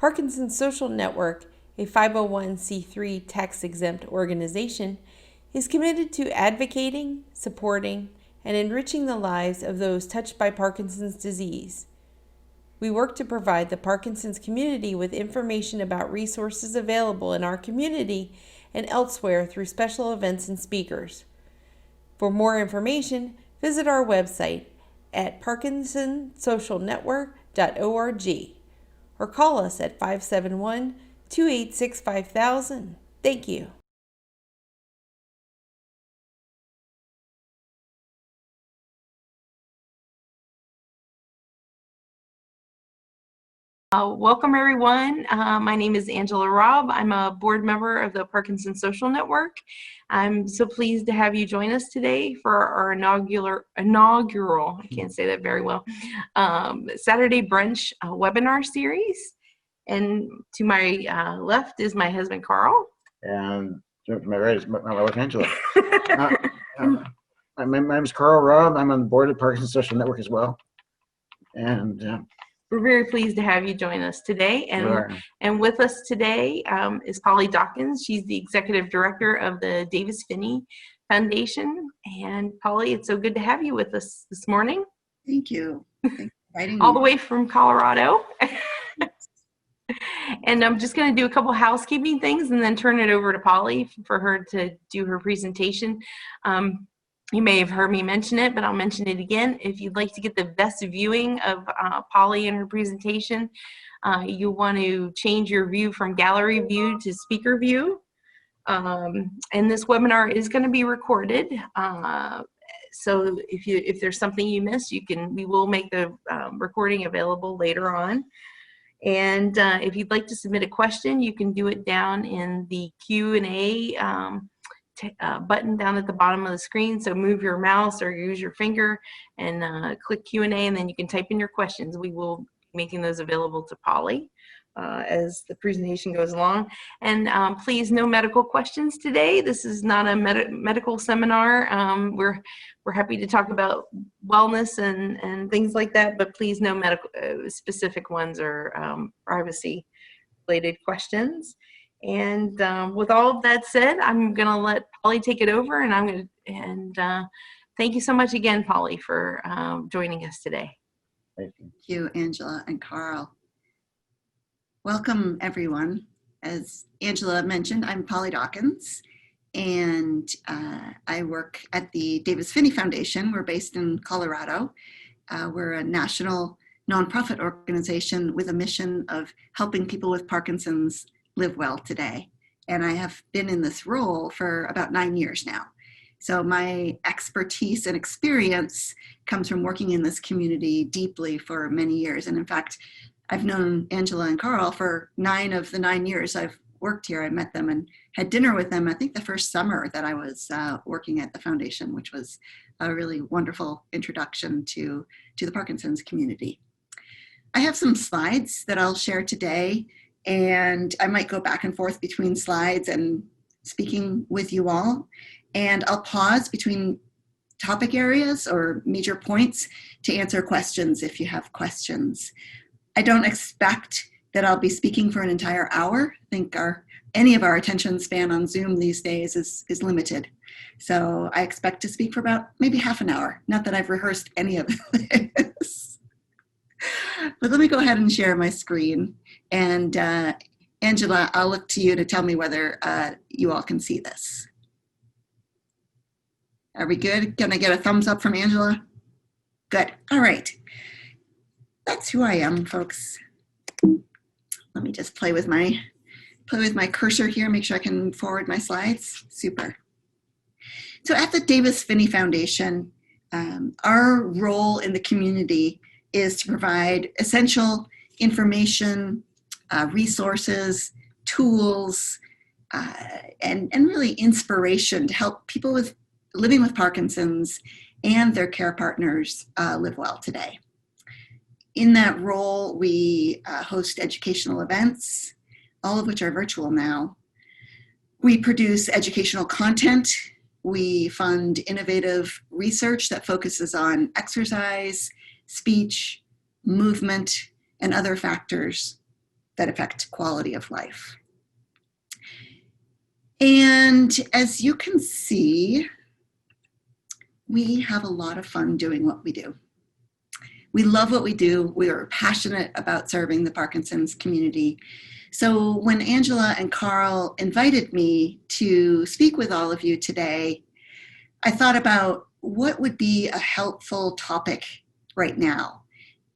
Parkinson Social Network, a 501c3 tax-exempt organization, is committed to advocating, supporting, and enriching the lives of those touched by Parkinson's disease. We work to provide the Parkinson's community with information about resources available in our community and elsewhere through special events and speakers. For more information, visit our website at parkinsonsocialnetwork.org or call us at 571-286-5000. Thank you. Welcome, everyone. My name is Angela Robb. I'm a board member of the Parkinson Social Network. I'm so pleased to have you join us today for our inaugural, I can't say that very well, Saturday Brunch webinar series. And to my left is my husband, Carl. And to my right is my wife, Angela. My name is Carl Robb. I'm on the board of Parkinson Social Network as well. And we're very pleased to have you join us today. And with us today is Polly Dawkins. She's the executive director of the Davis Phinney Foundation. And Polly, it's so good to have you with us this morning. Thank you. Thanks for inviting me. All the way from Colorado. And I'm just going to do a couple housekeeping things and then turn it over to Polly for her to do her presentation. You may have heard me mention it, but I'll mention it again. If you'd like to get the best viewing of Polly and her presentation, you want to change your view from gallery view to speaker view. And this webinar is going to be recorded. So if there's something you missed, we will make the recording available later on. And if you'd like to submit a question, you can do it down in the Q&A button down at the bottom of the screen. So move your mouse or use your finger and click Q&A, and then you can type in your questions. We will be making those available to Polly as the presentation goes along. And please, no medical questions today. This is not a medical seminar. We're happy to talk about wellness and things like that, but please, no medical specific ones or privacy related questions. And with all of that said, I'm going to let Polly take it over, and thank you so much again, Polly, for joining us today. Thank you, Angela and Carl. Welcome, everyone. As Angela mentioned, I'm Polly Dawkins, and I work at the Davis Phinney Foundation. We're based in Colorado. We're a national nonprofit organization with a mission of helping people with Parkinson's live well today. And I have been in this role for about 9 years now. So my expertise and experience comes from working in this community deeply for many years. And in fact, I've known Angela and Carl for 9 of the 9 years I've worked here. I met them and had dinner with them, I think the first summer that I was working at the foundation, which was a really wonderful introduction to the Parkinson's community. I have some slides that I'll share today, and I might go back and forth between slides and speaking with you all. And I'll pause between topic areas or major points to answer questions if you have questions. I don't expect that I'll be speaking for an entire hour. I think any of our attention span on Zoom these days is limited. So I expect to speak for about maybe half an hour. Not that I've rehearsed any of this. But let me go ahead and share my screen. And Angela, I'll look to you to tell me whether you all can see this. Are we good? Can I get a thumbs up from Angela? Good. All right. That's who I am, folks. Let me just play with my cursor here, make sure I can forward my slides. Super. So at the Davis Phinney Foundation, our role in the community is to provide essential information, resources, tools, and really inspiration to help people living with Parkinson's and their care partners live well today. In that role, we host educational events, all of which are virtual now. We produce educational content. We fund innovative research that focuses on exercise, speech, movement, and other factors. that affect quality of life. And as you can see, we have a lot of fun doing what we do. We love what we do. We are passionate about serving the Parkinson's community. So when Angela and Carl invited me to speak with all of you today, I thought about what would be a helpful topic right now.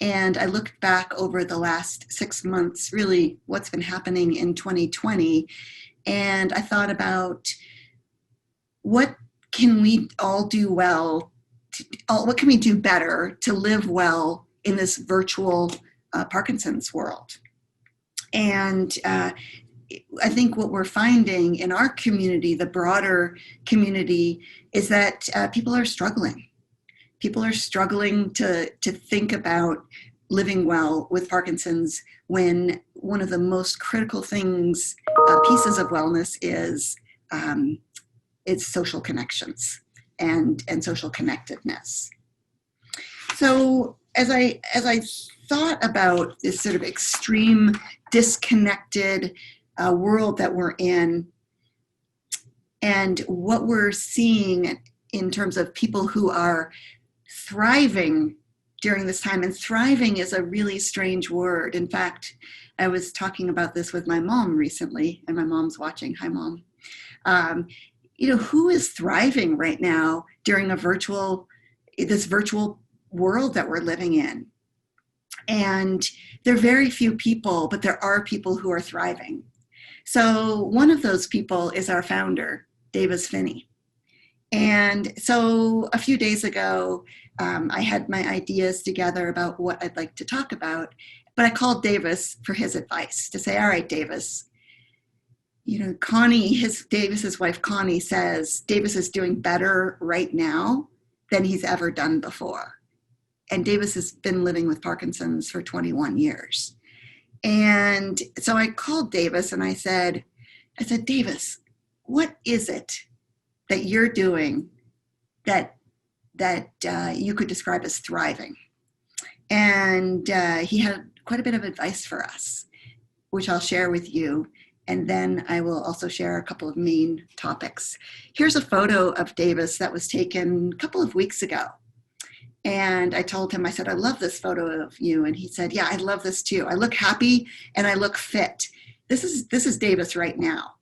And I looked back over the last 6 months, really what's been happening in 2020. And I thought about what can we all do well, what can we do better to live well in this virtual Parkinson's world? And I think what we're finding in our community, the broader community, is that people are struggling. People are struggling to think about living well with Parkinson's when one of the most critical things, pieces of wellness is social connections and social connectedness. So as I thought about this sort of extreme disconnected world that we're in, and what we're seeing in terms of people who are thriving during this time, and thriving is a really strange word. In fact, I was talking about this with my mom recently, and my mom's watching. Hi, Mom. Who is thriving right now during this virtual world that we're living in? And there are very few people, but there are people who are thriving. So one of those people is our founder, Davis Phinney. And so a few days ago, I had my ideas together about what I'd like to talk about, but I called Davis for his advice to say, all right, Davis, Connie, Davis's wife, Connie, says Davis is doing better right now than he's ever done before. And Davis has been living with Parkinson's for 21 years. And so I called Davis and I said, Davis, what is it that you're doing that you could describe as thriving? And he had quite a bit of advice for us, which I'll share with you. And then I will also share a couple of main topics. Here's a photo of Davis that was taken a couple of weeks ago. And I told him, I said, I love this photo of you. And he said, yeah, I love this too. I look happy and I look fit. This is Davis right now,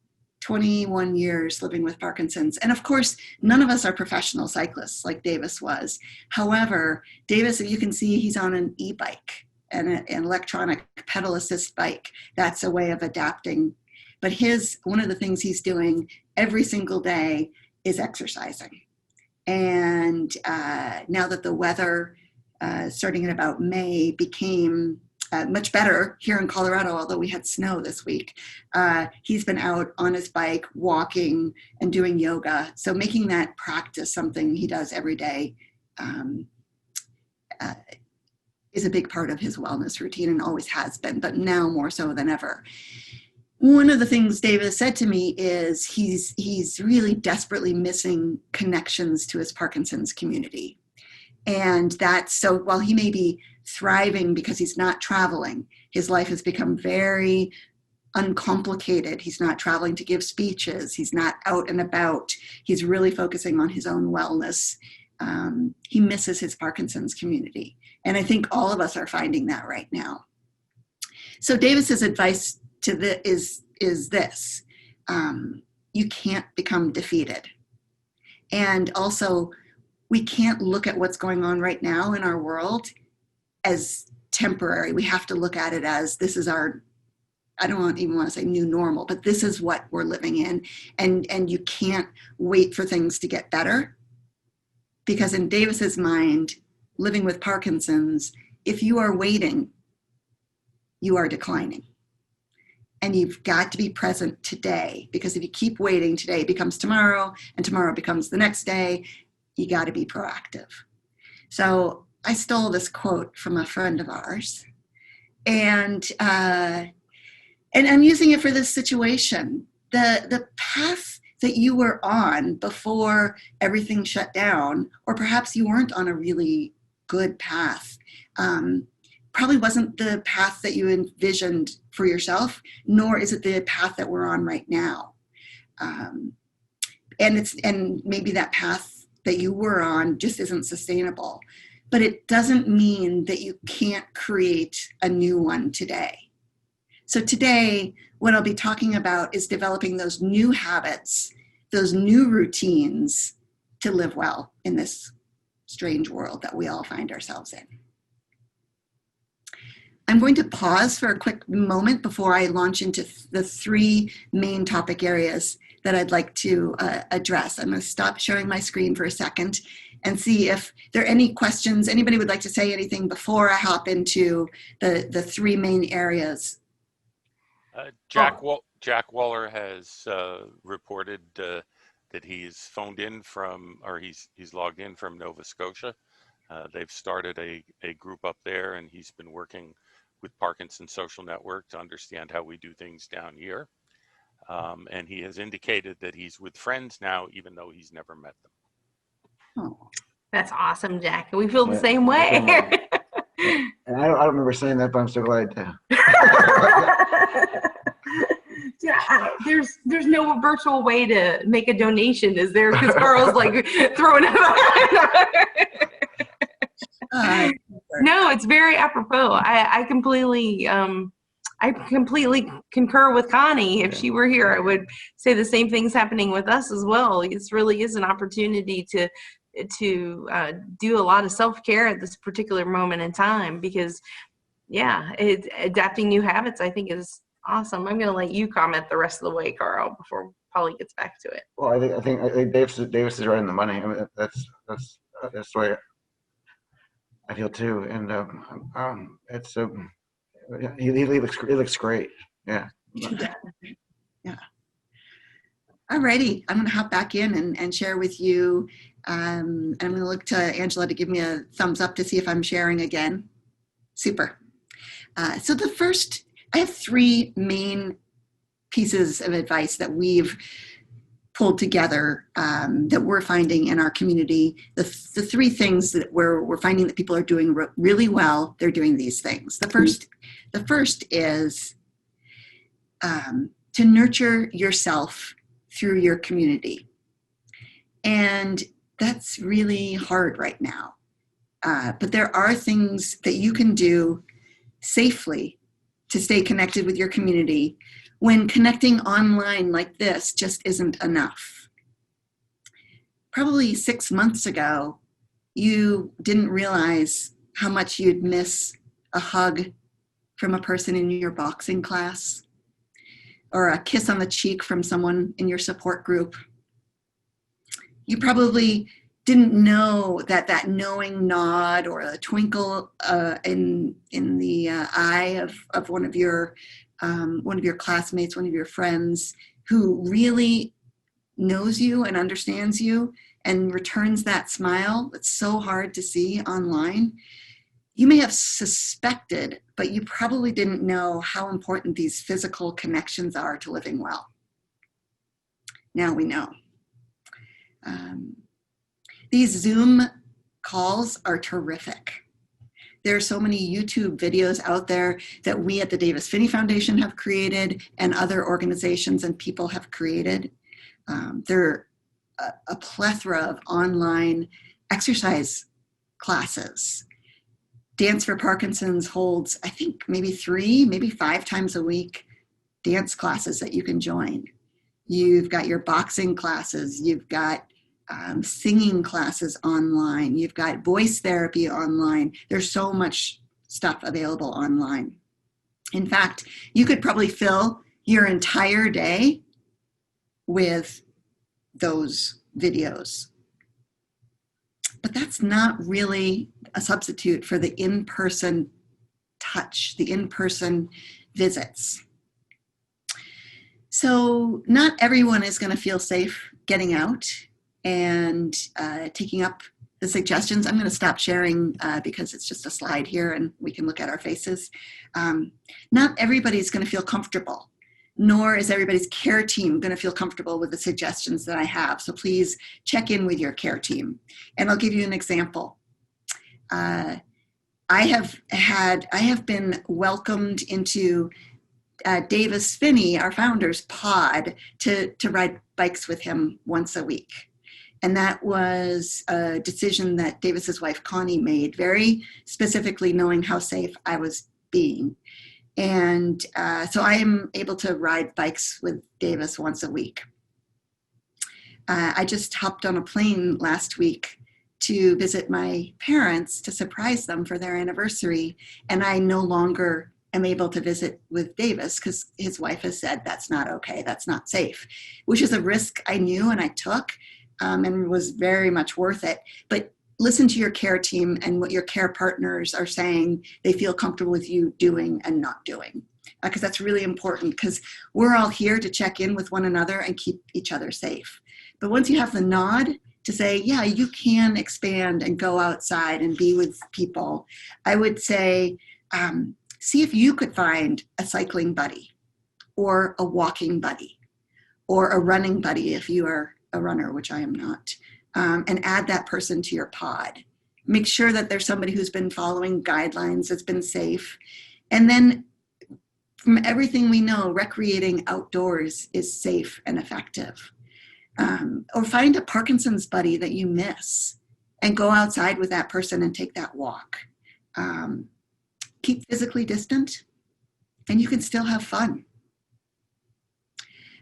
21 years living with Parkinson's. And of course, none of us are professional cyclists like Davis was. However, Davis, you can see he's on an e-bike, an electronic pedal assist bike. That's a way of adapting. But one of the things he's doing every single day is exercising. And now that the weather, starting in about May, became much better here in Colorado, although we had snow this week, he's been out on his bike, walking and doing yoga. So making that practice something he does every day is a big part of his wellness routine and always has been, but now more so than ever. One of the things Davis said to me is he's really desperately missing connections to his Parkinson's community. And that's so while he may be thriving because he's not traveling, his life has become very uncomplicated. He's not traveling to give speeches. He's not out and about. He's really focusing on his own wellness. He misses his Parkinson's community. And I think all of us are finding that right now. So Davis's advice is this: you can't become defeated. And also, we can't look at what's going on right now in our world as temporary. We have to look at it as this is our, I don't even want to say new normal, but this is what we're living in. And you can't wait for things to get better, because in Davis's mind, living with Parkinson's, if you are waiting, you are declining. And you've got to be present today, because if you keep waiting, today becomes tomorrow and tomorrow becomes the next day. You got to be proactive. So I stole this quote from a friend of ours, and I'm using it for this situation. The path that you were on before everything shut down, or perhaps you weren't on a really good path, probably wasn't the path that you envisioned for yourself, nor is it the path that we're on right now. And maybe that path that you were on just isn't sustainable. But it doesn't mean that you can't create a new one today. So today, what I'll be talking about is developing those new habits, those new routines to live well in this strange world that we all find ourselves in. I'm going to pause for a quick moment before I launch into the three main topic areas that I'd like to address. I'm going to stop sharing my screen for a second and see if there are any questions. Anybody would like to say anything before I hop into the three main areas? Jack Waller has reported that he's phoned in from, or he's logged in from Nova Scotia. They've started a group up there, and he's been working with Parkinson Social Network to understand how we do things down here. And he has indicated that he's with friends now, even though he's never met them. Oh. That's awesome, Jack. We feel the same way. And I don't remember saying that, but I'm so glad to. Yeah, there's no virtual way to make a donation, is there? Because Carl's like throwing it. No, it's very apropos. I completely concur with Connie. If she were here, I would say the same thing's happening with us as well. It really is an opportunity to do a lot of self-care at this particular moment in time, because adapting new habits, I think, is awesome. I'm going to let you comment the rest of the way, Carl, before Polly gets back to it. Well, I think Davis is right in the money. I mean, that's the way I feel too. And it's he looks great. Yeah. Yeah. Alrighty, I'm going to hop back in and share with you. I'm going to look to Angela to give me a thumbs up to see if I'm sharing again. Super. So I have three main pieces of advice that we've pulled together that we're finding in our community. The three things that we're finding that people are doing really well, they're doing these things. The first is to nurture yourself through your community. And that's really hard right now. But there are things that you can do safely to stay connected with your community when connecting online like this just isn't enough. Probably 6 months ago, you didn't realize how much you'd miss a hug from a person in your boxing class, or a kiss on the cheek from someone in your support group. You probably didn't know that knowing nod or a twinkle in the eye of one of your classmates, one of your friends who really knows you and understands you and returns that smile that's so hard to see online. You may have suspected, but you probably didn't know how important these physical connections are to living well. Now we know. These Zoom calls are terrific. There are so many YouTube videos out there that we at the Davis Phinney Foundation have created and other organizations and people have created. There are a plethora of online exercise classes. Dance for Parkinson's holds, I think, maybe 3, maybe 5 times a week dance classes that you can join. You've got your boxing classes. You've got singing classes online. You've got voice therapy online. There's so much stuff available online. In fact, you could probably fill your entire day with those videos. But that's not really a substitute for the in-person touch, the in-person visits. So not everyone is going to feel safe getting out and taking up the suggestions. I'm going to stop sharing because it's just a slide here and we can look at our faces. Not everybody's going to feel comfortable, nor is everybody's care team going to feel comfortable with the suggestions that I have. So please check in with your care team. And I'll give you an example. I I have been welcomed into Davis Phinney, our founder's pod, to ride bikes with him once a week. And that was a decision that Davis's wife, Connie, made, very specifically knowing how safe I was being. And so I am able to ride bikes with Davis once a week. I just hopped on a plane last week to visit my parents to surprise them for their anniversary. And I no longer am able to visit with Davis because his wife has said that's not okay, that's not safe, which is a risk I knew and I took and was very much worth it. But listen to your care team and what your care partners are saying they feel comfortable with you doing and not doing. Because that's really important, because we're all here to check in with one another and keep each other safe. But once you have the nod to say, yeah, you can expand and go outside and be with people, I would say, see if you could find a cycling buddy or a walking buddy or a running buddy if you are a runner, which I am not, and add that person to your pod. Make sure that there's somebody who's been following guidelines, that's been safe. And then from everything we know, recreating outdoors is safe and effective. Or find a Parkinson's buddy that you miss and go outside with that person and take that walk. Keep physically distant and you can still have fun.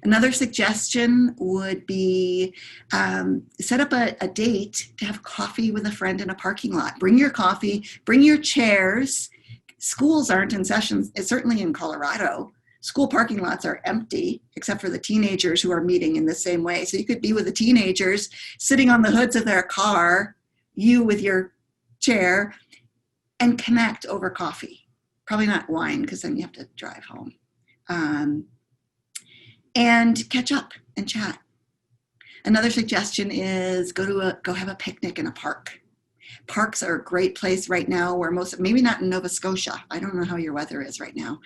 Another suggestion would be set up a date to have coffee with a friend in a parking lot. Bring your coffee, bring your chairs. Schools aren't in session, certainly in Colorado. School parking lots are empty, except for the teenagers who are meeting in the same way. So you could be with the teenagers sitting on the hoods of their car, you with your chair, and connect over coffee. Probably not wine, because then you have to drive home. And catch up and chat. Another suggestion is go have a picnic in a park. Parks are a great place right now where maybe not in Nova Scotia. I don't know how your weather is right now.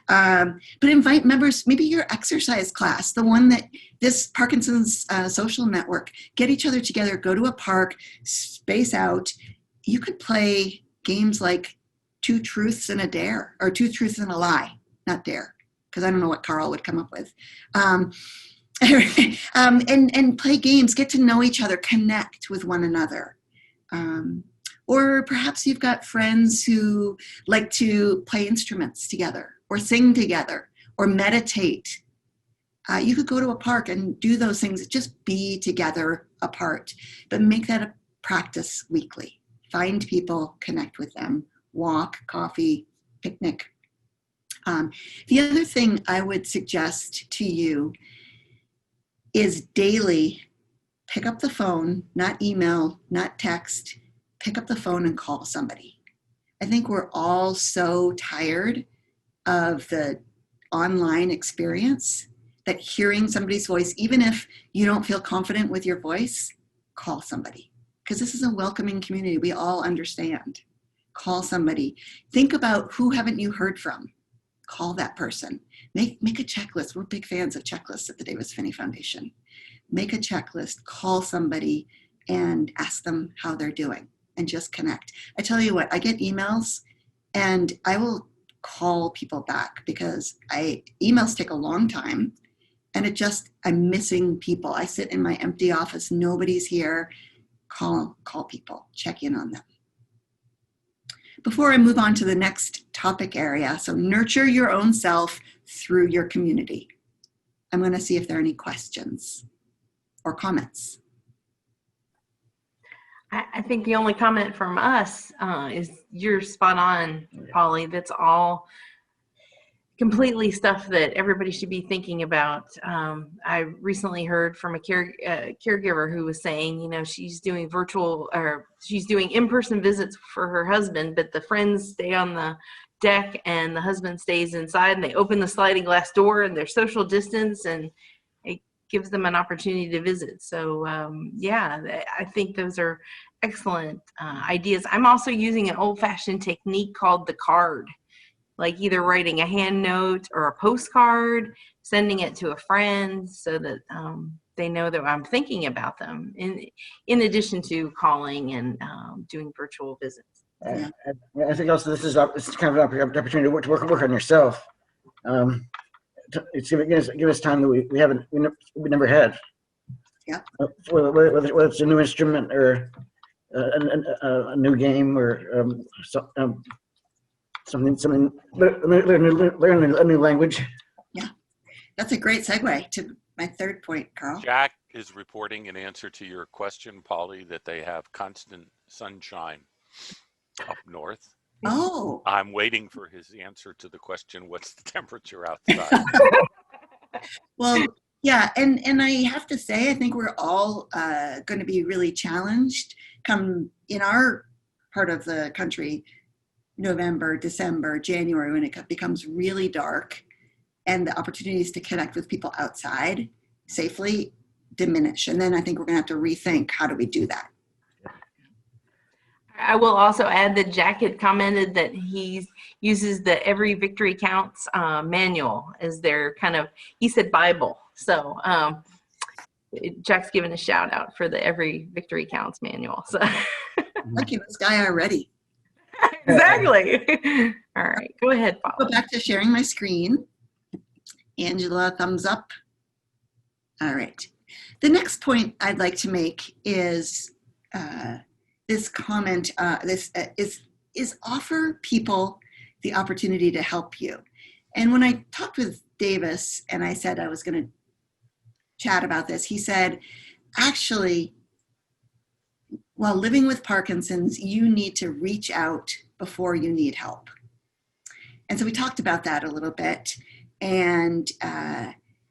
But invite members, maybe your exercise class, the one that this Parkinson's Social Network, get each other together, go to a park, space out. You could play games like Two Truths and a Dare, or Two Truths and a Lie, not Dare, because I don't know what Carl would come up with. And play games, get to know each other, connect with one another. Or perhaps you've got friends who like to play instruments together or sing together or meditate. You could go to a park and do those things, just be together apart, but make that a practice weekly. Find people, connect with them, walk, coffee, picnic. The other thing I would suggest to you is daily pick up the phone, not email, not text, pick up the phone and call somebody. I think we're all so tired of the online experience that hearing somebody's voice, even if you don't feel confident with your voice, call somebody. Because this is a welcoming community. We all understand. Call somebody. Think about who haven't you heard from. Call that person. Make a checklist. We're big fans of checklists at the Davis Phinney Foundation. Make a checklist, call somebody, and ask them how they're doing, and just connect. I tell you what, I get emails, and I will call people back because emails take a long time, and I'm missing people. I sit in my empty office, nobody's here. Call people, check in on them. Before I move on to the next topic area, so nurture your own self through your community. I'm going to see if there are any questions or comments. I think the only comment from us is you're spot on, Polly. That's all completely stuff that everybody should be thinking about. I recently heard from a caregiver who was saying, she's doing she's doing in-person visits for her husband, but the friends stay on the deck and the husband stays inside, and they open the sliding glass door and their social distance, and it gives them an opportunity to visit. So I think those are excellent ideas. I'm also using an old-fashioned technique called the card, like either writing a hand note or a postcard, sending it to a friend so that they know that I'm thinking about them, in addition to calling and doing virtual visits. Yeah. I think also this is kind of an opportunity to work on yourself. It's give us time that we never had. Yeah. Whether it's a new instrument or a new game or something. Learn a new language. That's a great segue to my third point, Carl. Jack is reporting in answer to your question, Polly, that they have constant sunshine up north. Oh, I'm waiting for his answer to the question, what's the temperature outside? well, yeah, and I have to say, I think we're all going to be really challenged come in our part of the country, November, December, January, when it becomes really dark and the opportunities to connect with people outside safely diminish. And then I think we're going to have to rethink, how do we do that? I will also add that Jack had commented that he uses the Every Victory Counts manual as their kind of, he said Bible. So Jack's given a shout out for the Every Victory Counts manual. So Lucky this guy already. exactly. All right, go ahead, Go Paula. back to sharing my screen. Angela, thumbs up. All right. The next point I'd like to make is this comment. Is offer people the opportunity to help you. And when I talked with Davis and I said I was going to chat about this, he said, actually, while living with Parkinson's, you need to reach out before you need help. And so we talked about that a little bit. And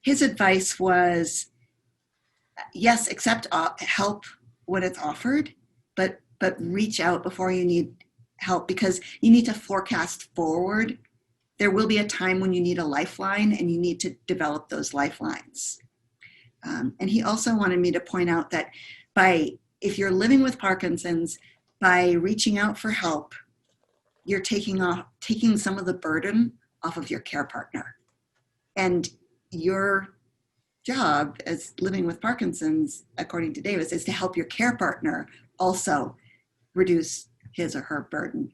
his advice was, yes, accept help when it's offered, but reach out before you need help, because you need to forecast forward. There will be a time when you need a lifeline, and you need to develop those lifelines. And he also wanted me to point out that if you're living with Parkinson's, by reaching out for help, you're taking some of the burden off of your care partner. And your job as living with Parkinson's, according to Davis, is to help your care partner also reduce his or her burden.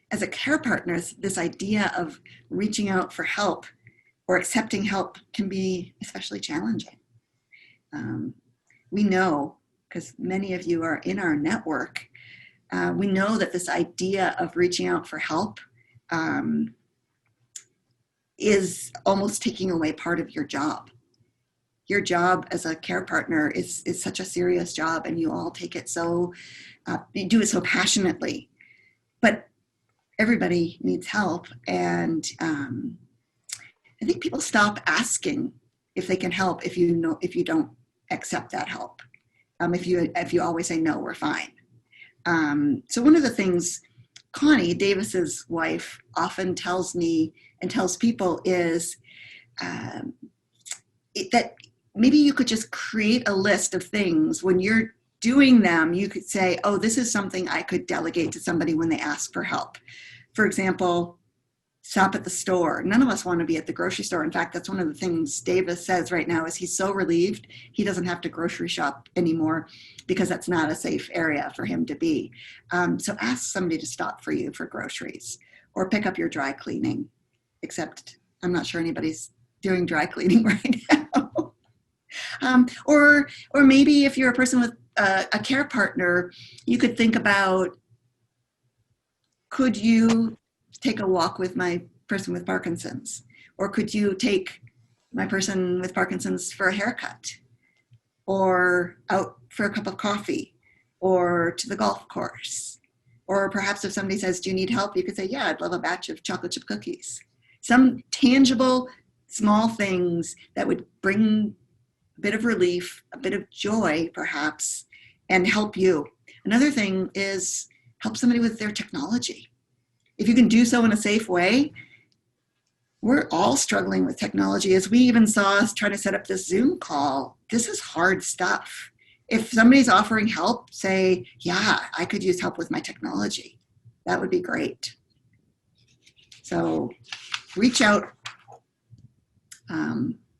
As a care partner, this idea of reaching out for help or accepting help can be especially challenging. We know, because many of you are in our network, we know that this idea of reaching out for help is almost taking away part of your job. Your job as a care partner is such a serious job, and you all take it you do it so passionately. But everybody needs help, and I think people stop asking if they can help if you don't accept that help. If you always say no, we're fine. So one of the things Connie, Davis's wife, often tells me and tells people is that maybe you could just create a list of things. When you're doing them, you could say, oh, this is something I could delegate to somebody when they ask for help. For example, stop at the store. None of us want to be at the grocery store. In fact, that's one of the things Davis says right now is he's so relieved he doesn't have to grocery shop anymore, because that's not a safe area for him to be. So ask somebody to stop for you for groceries, or pick up your dry cleaning, except I'm not sure anybody's doing dry cleaning right now. Or maybe if you're a person with a care partner, you could think about, could you take a walk with my person with Parkinson's? Or could you take my person with Parkinson's for a haircut? Or out for a cup of coffee? Or to the golf course? Or perhaps if somebody says, do you need help? You could say, yeah, I'd love a batch of chocolate chip cookies. Some tangible, small things that would bring a bit of relief, a bit of joy, perhaps, and help you. Another thing is help somebody with their technology. If you can do so in a safe way. We're all struggling with technology. As we even saw us trying to set up this Zoom call, this is hard stuff. If somebody's offering help, say, yeah, I could use help with my technology. That would be great. So reach out.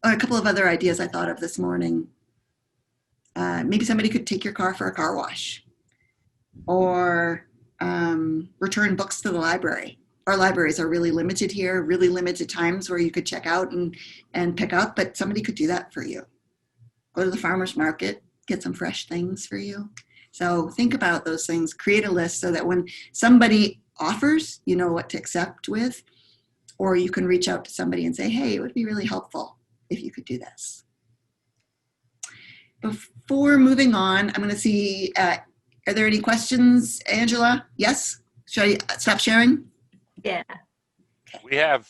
A couple of other ideas I thought of this morning. Maybe somebody could take your car for a car wash, or return books to the library. Our libraries are really limited here, really limited times where you could check out and pick up, but somebody could do that for you. Go to the farmer's market, get some fresh things for you. So think about those things, create a list so that when somebody offers, you know what to accept with, or you can reach out to somebody and say, hey, it would be really helpful if you could do this. Before moving on, I'm going to see, are there any questions, Angela? Yes? Should I stop sharing? Yeah. We have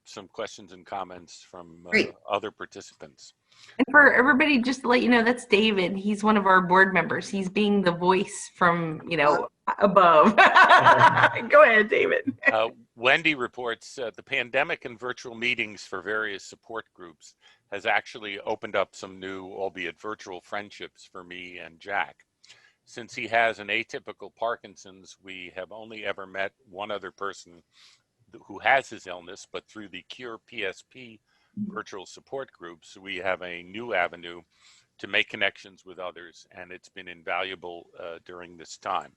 some questions and comments from other participants. And for everybody, just to let you know, that's David. He's one of our board members. He's being the voice from, above. Go ahead, David. Wendy reports the pandemic and virtual meetings for various support groups has actually opened up some new, albeit virtual, friendships for me and Jack. Since he has an atypical Parkinson's, we have only ever met one other person who has his illness, but through the Cure PSP virtual support groups, we have a new avenue to make connections with others, and it's been invaluable during this time.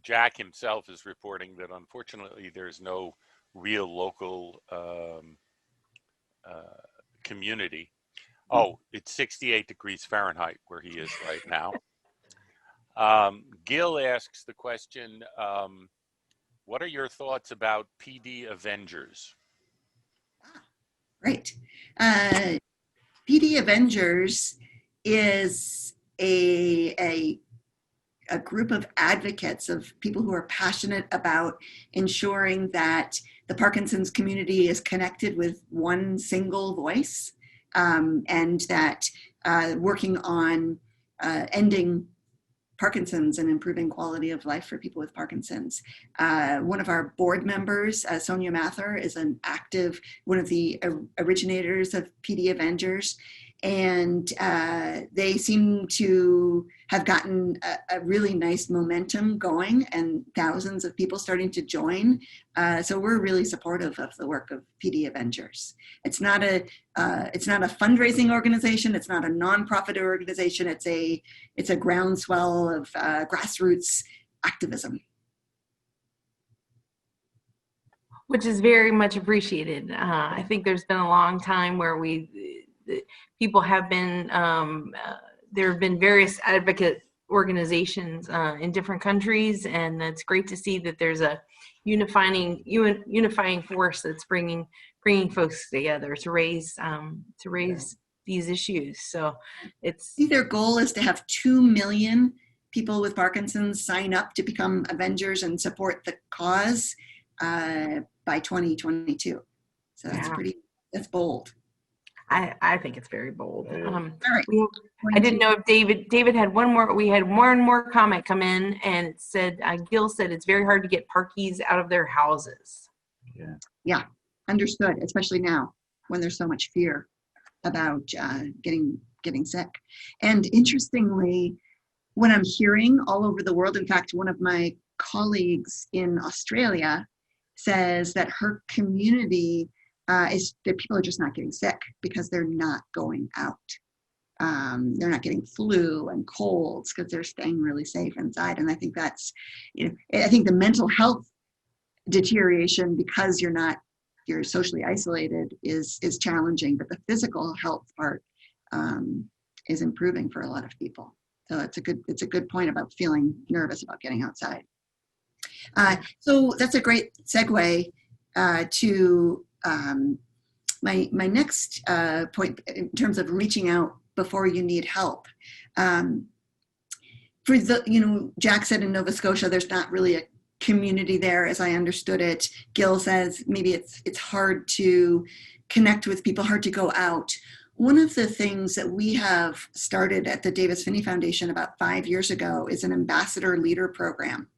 Jack himself is reporting that unfortunately there's no real local community. Oh, it's 68 degrees Fahrenheit where he is right now. Gil asks the question, what are your thoughts about PD Avengers? Great. PD Avengers is a group of advocates, of people who are passionate about ensuring that the Parkinson's community is connected with one single voice, and that working on ending Parkinson's and improving quality of life for people with Parkinson's. One of our board members, Sonia Mather, is one of the originators of PD Avengers, and they seem to have gotten a really nice momentum going and thousands of people starting to join. So we're really supportive of the work of PD Avengers. It's not a fundraising organization. It's not a nonprofit organization. It's a groundswell of grassroots activism. Which is very much appreciated. I think there's been a long time where people have been, there have been various advocate organizations in different countries, and it's great to see that there's a unifying force that's bringing folks together to raise these issues. So I think their goal is to have 2 million people with Parkinson's sign up to become Avengers and support the cause by 2022. So that's bold. I think it's very bold. All right. I didn't know if David had one more. We had one more comment come in, and it said, Gil said it's very hard to get parkies out of their houses. Yeah, understood, especially now when there's so much fear about getting sick. And interestingly, when I'm hearing all over the world, in fact, one of my colleagues in Australia says that her community is that people are just not getting sick because they're not going out. They're not getting flu and colds because they're staying really safe inside. And I think that's, I think the mental health deterioration because you're socially isolated is challenging, but the physical health part is improving for a lot of people. So it's a good point about feeling nervous about getting outside. So that's a great segue to my next point in terms of reaching out before you need help. For Jack said in Nova Scotia, there's not really a community there, as I understood it. Gil says maybe it's hard to connect with people, hard to go out. One of the things that we have started at the Davis Phinney Foundation about 5 years ago is an ambassador leader program.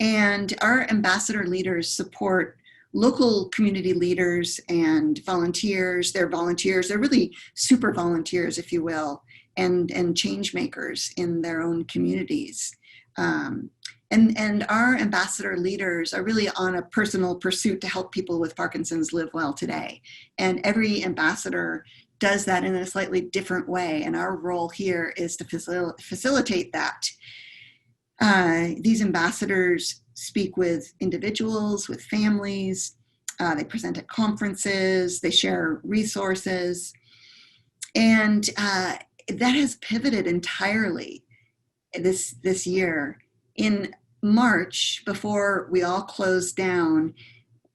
And our ambassador leaders support local community leaders and volunteers. They're really super volunteers, if you will, and change makers in their own communities. And our ambassador leaders are really on a personal pursuit to help people with Parkinson's live well today. And every ambassador does that in a slightly different way. And our role here is to facilitate that. These ambassadors speak with individuals, with families. They present at conferences. They share resources. And that has pivoted entirely this year. In March, before we all closed down,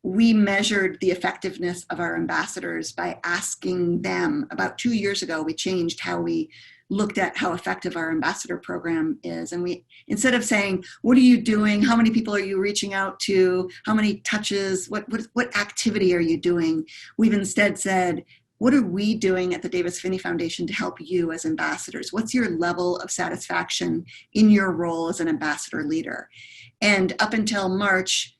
we measured the effectiveness of our ambassadors by asking them. About 2 years ago, we changed how we looked at how effective our ambassador program is. And we, instead of saying, what are you doing? How many people are you reaching out to? How many touches? What activity are you doing? We've instead said, what are we doing at the Davis Phinney Foundation to help you as ambassadors? What's your level of satisfaction in your role as an ambassador leader? And up until March,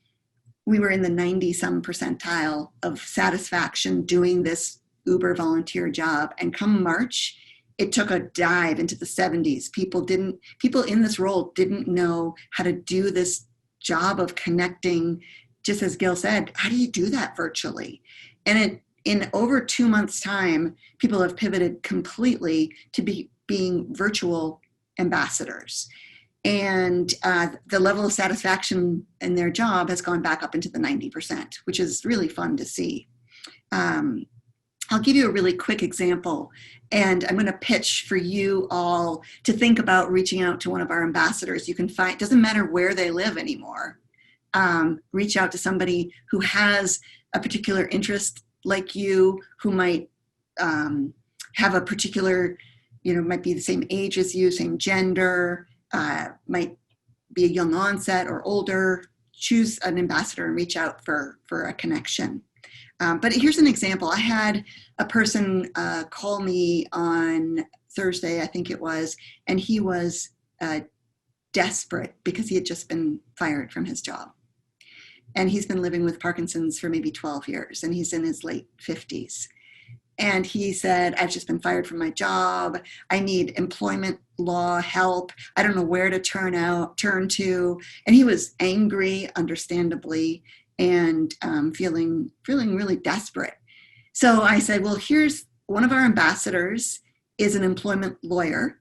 we were in the 90-some percentile of satisfaction doing this Uber volunteer job. And come March, it took a dive into the 70s. People in this role didn't know how to do this job of connecting. Just as Gil said, how do you do that virtually? And in over 2 months' time, people have pivoted completely to being virtual ambassadors. And the level of satisfaction in their job has gone back up into the 90%, which is really fun to see. I'll give you a really quick example, and I'm going to pitch for you all to think about reaching out to one of our ambassadors. You can find, doesn't matter where they live anymore, reach out to somebody who has a particular interest like you, who might have a particular, might be the same age as you, same gender, might be a young onset or older. Choose an ambassador and reach out for a connection. But here's an example. I had a person call me on Thursday, I think it was, and he was desperate because he had just been fired from his job. And he's been living with Parkinson's for maybe 12 years, and he's in his late 50s. And he said, I've just been fired from my job. I need employment law help. I don't know where to turn to. And he was angry, understandably, and feeling really desperate. So I said, well, here's one of our ambassadors is an employment lawyer,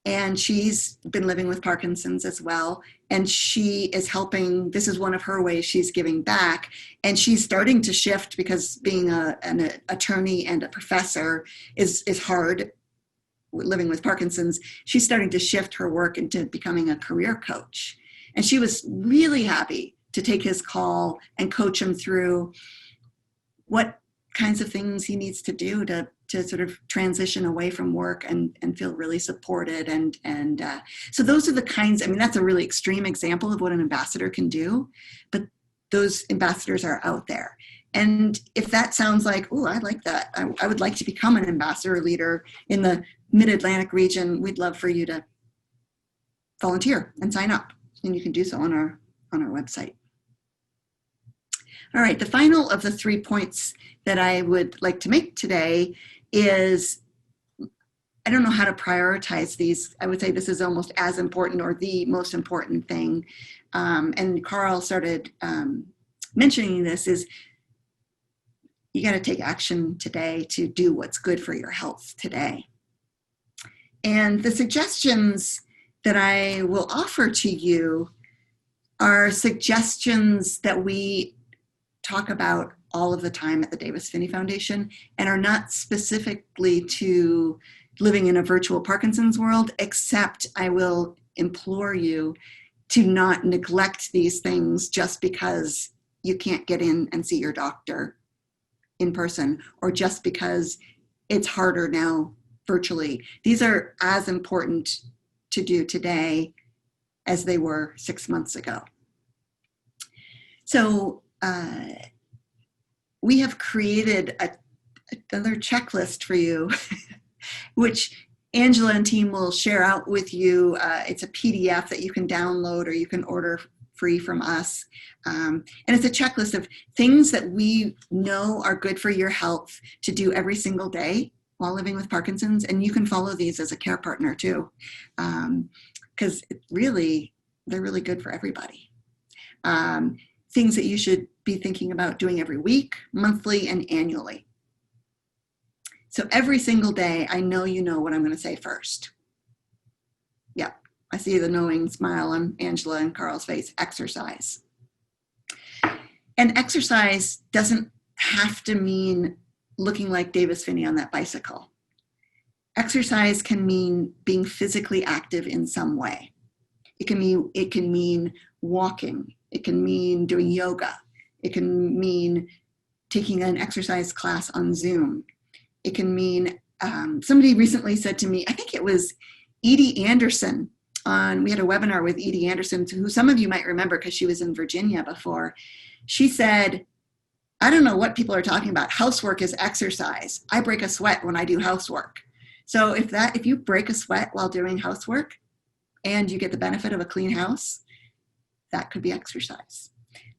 and she's been living with Parkinson's as well. And she is helping, this is one of her ways she's giving back. And she's starting to shift, because being an attorney and a professor is hard living with Parkinson's. She's starting to shift her work into becoming a career coach. And she was really happy to take his call and coach him through what kinds of things he needs to do to sort of transition away from work and feel really supported. And so those are the kinds, that's a really extreme example of what an ambassador can do, but those ambassadors are out there. And if that sounds like, oh, I like that, I would like to become an ambassador leader in the Mid-Atlantic region, we'd love for you to volunteer and sign up. And you can do so on our website. All right, the final of the 3 points that I would like to make today is, I don't know how to prioritize these. I would say this is almost as important or the most important thing. And Carl started mentioning this, is you got to take action today to do what's good for your health today. And the suggestions that I will offer to you are suggestions that we talk about all of the time at the Davis Phinney Foundation, and are not specifically to living in a virtual Parkinson's world, except I will implore you to not neglect these things just because you can't get in and see your doctor in person, or just because it's harder now virtually. These are as important to do today as they were 6 months ago. So we have created another checklist for you, which Angela and team will share out with you. It's a PDF that you can download or you can order free from us. And it's a checklist of things that we know are good for your health to do every single day while living with Parkinson's. And you can follow these as a care partner too. Because really, they're really good for everybody. Things that you should be thinking about doing every week, monthly, and annually. So every single day, I know you know what I'm going to say first. Yeah, I see the knowing smile on Angela and Carl's face. Exercise. And exercise doesn't have to mean looking like Davis Phinney on that bicycle. Exercise can mean being physically active in some way. It can mean walking. It can mean doing yoga. It can mean taking an exercise class on Zoom. It can mean, somebody recently said to me, I think it was Edie Anderson, we had a webinar with Edie Anderson, who some of you might remember because she was in Virginia before. She said, I don't know what people are talking about. Housework is exercise. I break a sweat when I do housework. So if you break a sweat while doing housework and you get the benefit of a clean house, that could be exercise.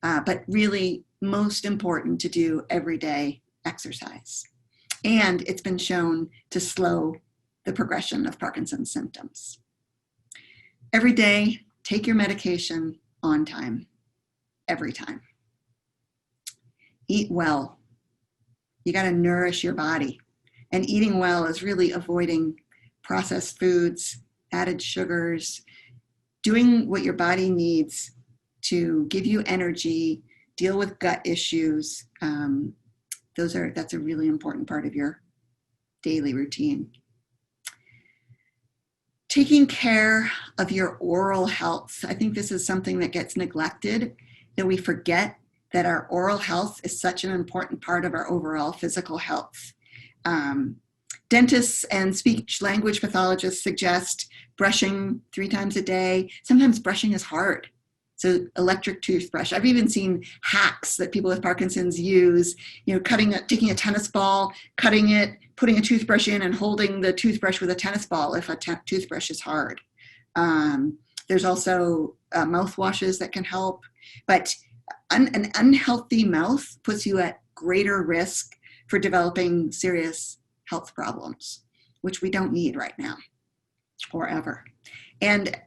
But really most important to do everyday exercise. And it's been shown to slow the progression of Parkinson's symptoms. Every day, take your medication on time, every time. Eat well. You got to nourish your body. And eating well is really avoiding processed foods, added sugars, doing what your body needs to give you energy, deal with gut issues. That's a really important part of your daily routine. Taking care of your oral health. I think this is something that gets neglected, that we forget that our oral health is such an important part of our overall physical health. Dentists and speech language pathologists suggest brushing 3 times a day. Sometimes brushing is hard. So electric toothbrush. I've even seen hacks that people with Parkinson's use, taking a tennis ball, cutting it, putting a toothbrush in and holding the toothbrush with a tennis ball if a toothbrush is hard. There's also mouthwashes that can help, but an unhealthy mouth puts you at greater risk for developing serious health problems, which we don't need right now or ever. And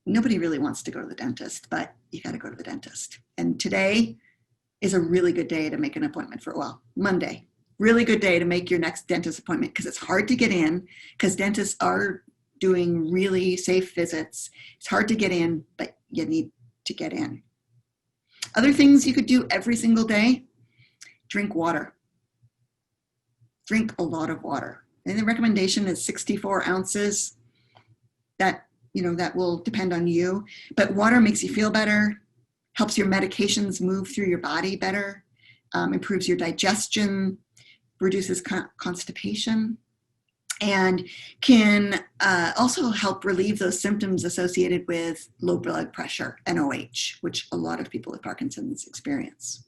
nobody really wants to go to the dentist, but you got to go to the dentist. And today is a really good day to make an appointment Monday. Really good day to make your next dentist appointment because it's hard to get in because dentists are doing really safe visits. It's hard to get in, but you need to get in. Other things you could do every single day, drink water. Drink a lot of water. And the recommendation is 64 ounces. That will depend on you, but water makes you feel better, helps your medications move through your body better, improves your digestion, reduces constipation, and can also help relieve those symptoms associated with low blood pressure, NOH, which a lot of people with Parkinson's experience.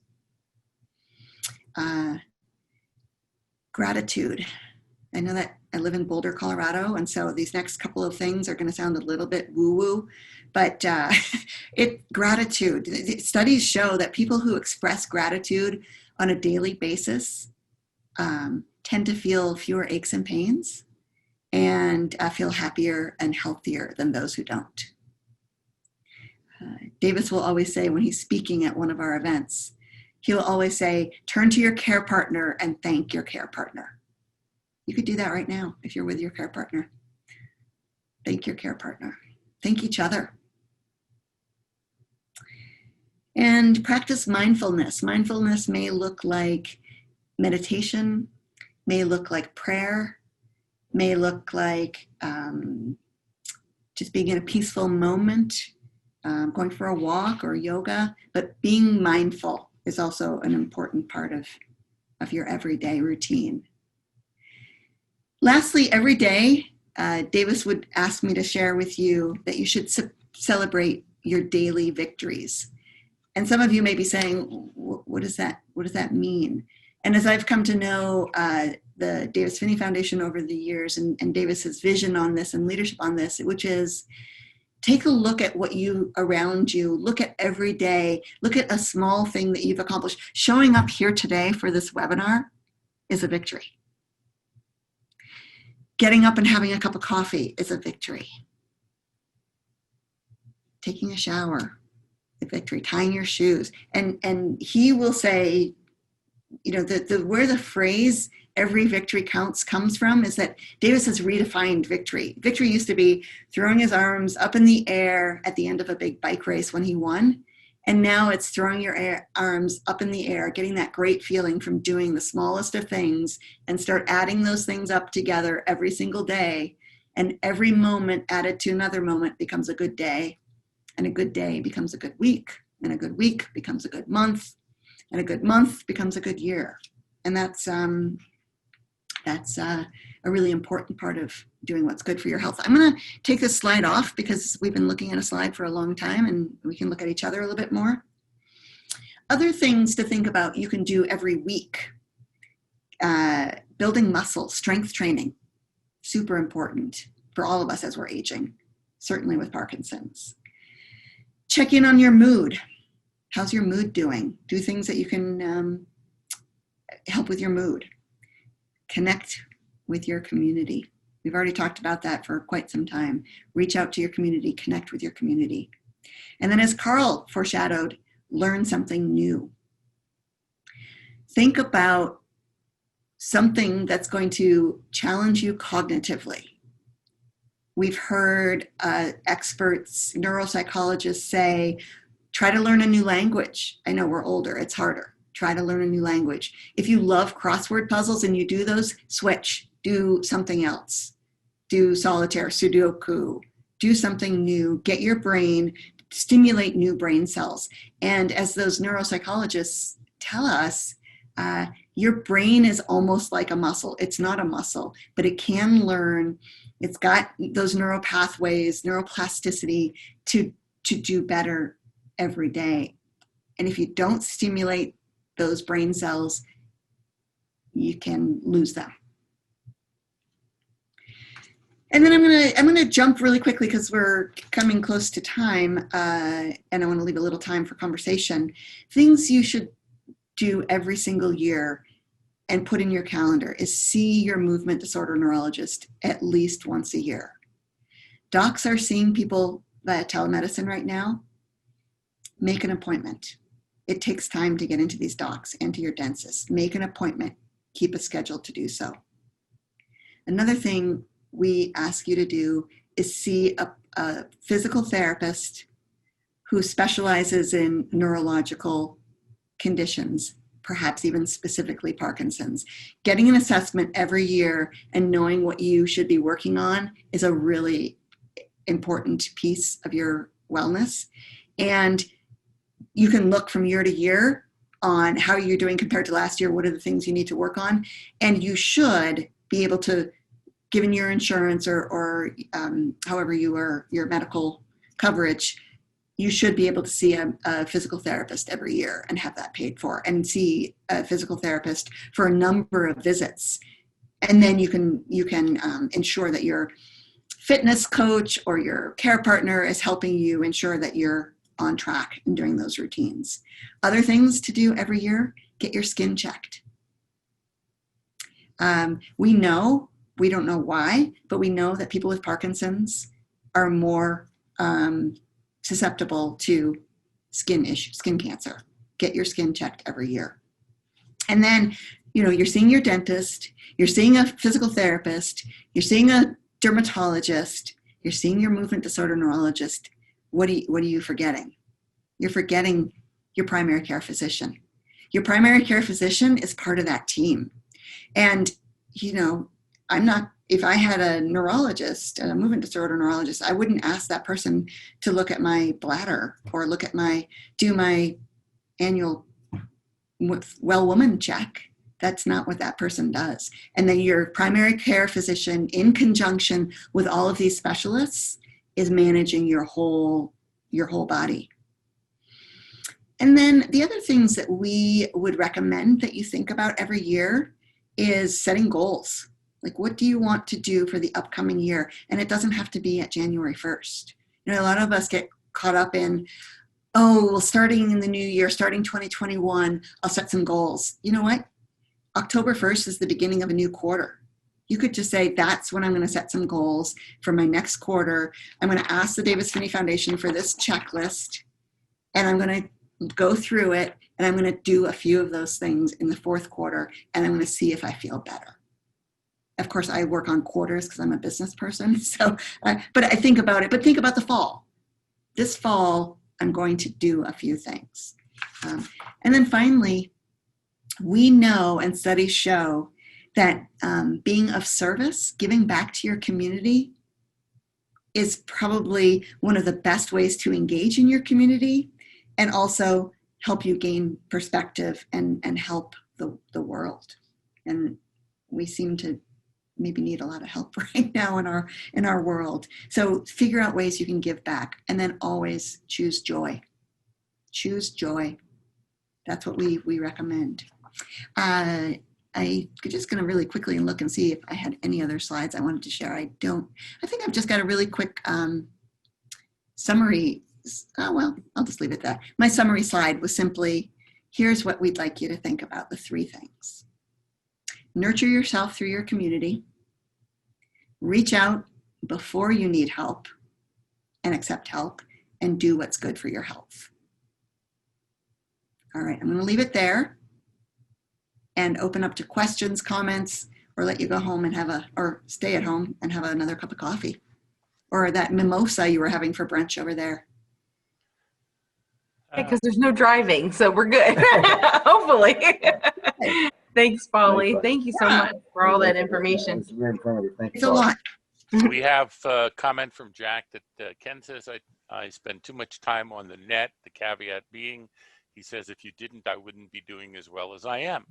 Gratitude. I know that I live in Boulder, Colorado, and so these next couple of things are going to sound a little bit woo-woo, but gratitude. Studies show that people who express gratitude on a daily basis tend to feel fewer aches and pains and feel happier and healthier than those who don't. Davis will always say when he's speaking at one of our events, he'll always say, turn to your care partner and thank your care partner. You could do that right now if you're with your care partner. Thank your care partner. Thank each other. And practice mindfulness. Mindfulness may look like meditation, may look like prayer, may look like just being in a peaceful moment, going for a walk or yoga, but being mindful is also an important part of your everyday routine. Lastly, every day, Davis would ask me to share with you that you should celebrate your daily victories. And some of you may be saying, what does that mean? And as I've come to know the Davis Phinney Foundation over the years and Davis's vision on this and leadership on this, which is take a look at what you around you, look at every day, look at a small thing that you've accomplished. Showing up here today for this webinar is a victory. Getting up and having a cup of coffee is a victory. taking a shower, the victory, tying your shoes. And he will say, you know, where the phrase "every victory counts" comes from is that Davis has redefined victory. Victory used to be throwing his arms up in the air at the end of a big bike race when he won. And now it's throwing your arms up in the air, getting that great feeling from doing the smallest of things, and start adding those things up together every single day. And every moment added to another moment becomes a good day. And a good day becomes a good week. And a good week becomes a good month. And a good month becomes a good year. And that's a really important part of doing what's good for your health. I'm going to take this slide off because we've been looking at a slide for a long time and we can look at each other a little bit more. Other things to think about you can do every week. Building muscle, strength training, super important for all of us as we're aging, certainly with Parkinson's. Check in on your mood. How's your mood doing? Do things that you can help with your mood. Connect with your community. We've already talked about that for quite some time. Reach out to your community, connect with your community. And then as Carl foreshadowed, learn something new. Think about something that's going to challenge you cognitively. We've heard experts, neuropsychologists say, try to learn a new language. I know we're older, it's harder. Try to learn a new language. If you love crossword puzzles and you do those, switch, do something else. Do solitaire, Sudoku, do something new, get your brain, stimulate new brain cells. And as those neuropsychologists tell us, your brain is almost like a muscle. It's not a muscle, but it can learn. It's got those neural pathways, neuroplasticity to do better every day. And if you don't stimulate those brain cells, you can lose them. And then I'm gonna jump really quickly because we're coming close to time, and I want to leave a little time for conversation. Things you should do every single year and put in your calendar is see your movement disorder neurologist at least once a year. Docs are seeing people via telemedicine right now. Make an appointment. It takes time to get into these docs and to your dentist. Make an appointment. Keep a schedule to do so. Another thing we ask you to do is see a physical therapist who specializes in neurological conditions, perhaps even specifically Parkinson's. Getting an assessment every year and knowing what you should be working on is a really important piece of your wellness. And you can look from year to year on how you're doing compared to last year. What are the things you need to work on? And you should be able to, given your insurance or however your medical coverage, you should be able to see a physical therapist every year and have that paid for, and see a physical therapist for a number of visits. And then you can ensure that your fitness coach or your care partner is helping you ensure that you're on track in doing those routines. Other things to do every year, get your skin checked. We know, we don't know why, but we know that people with Parkinson's are more susceptible to skin issues, skin cancer. Get your skin checked every year. And then, you're seeing your dentist, you're seeing a physical therapist, you're seeing a dermatologist, you're seeing your movement disorder neurologist. What are you forgetting? You're forgetting your primary care physician. Your primary care physician is part of that team. And, if I had a neurologist, a movement disorder neurologist, I wouldn't ask that person to look at my bladder or do my annual well woman check. That's not what that person does. And then your primary care physician, in conjunction with all of these specialists, is managing your whole body. And then the other things that we would recommend that you think about every year is setting goals. Like, what do you want to do for the upcoming year? And it doesn't have to be at January 1st. A lot of us get caught up in, starting in the new year, starting 2021, I'll set some goals. You know what? October 1st is the beginning of a new quarter. You could just say, that's when I'm going to set some goals for my next quarter. I'm going to ask the Davis Phinney Foundation for this checklist, and I'm going to go through it, and I'm going to do a few of those things in the fourth quarter, and I'm going to see if I feel better. Of course, I work on quarters because I'm a business person. So, but I think about it, but think about the fall. This fall, I'm going to do a few things. And then finally, we know and studies show that being of service, giving back to your community, is probably one of the best ways to engage in your community and also help you gain perspective and help the world. And we seem to maybe need a lot of help right now in our world. So figure out ways you can give back, and then always choose joy. Choose joy. That's what we recommend. I'm just going to really quickly look and see if I had any other slides I wanted to share. I think I've just got a really quick summary. Oh, well, I'll just leave it there. My summary slide was simply, here's what we'd like you to think about, the 3 things. Nurture yourself through your community. Reach out before you need help and accept help, and do what's good for your health. All right, I'm going to leave it there and open up to questions, comments, or let you go home and or stay at home and have another cup of coffee, or that mimosa you were having for brunch over there. Because there's no driving, so we're good. Hopefully. Thanks, Polly. Thank you so much for all that information. It's very informative. Thank you. It's a lot. We have a comment from Jack that Ken says, I spend too much time on the net, the caveat being, he says, if you didn't, I wouldn't be doing as well as I am.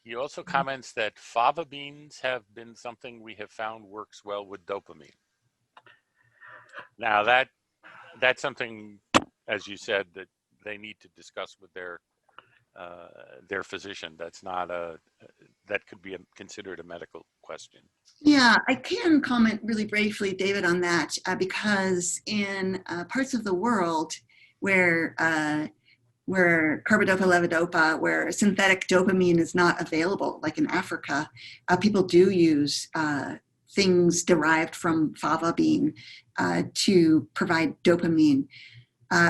He also comments that fava beans have been something we have found works well with dopamine. Now that's something, as you said, that they need to discuss with their physician. That's not that could be considered a medical question. Yeah, I can comment really briefly, David, on that because in parts of the world where carbidopa, levodopa, where synthetic dopamine is not available, like in Africa, people do use things derived from fava bean to provide dopamine.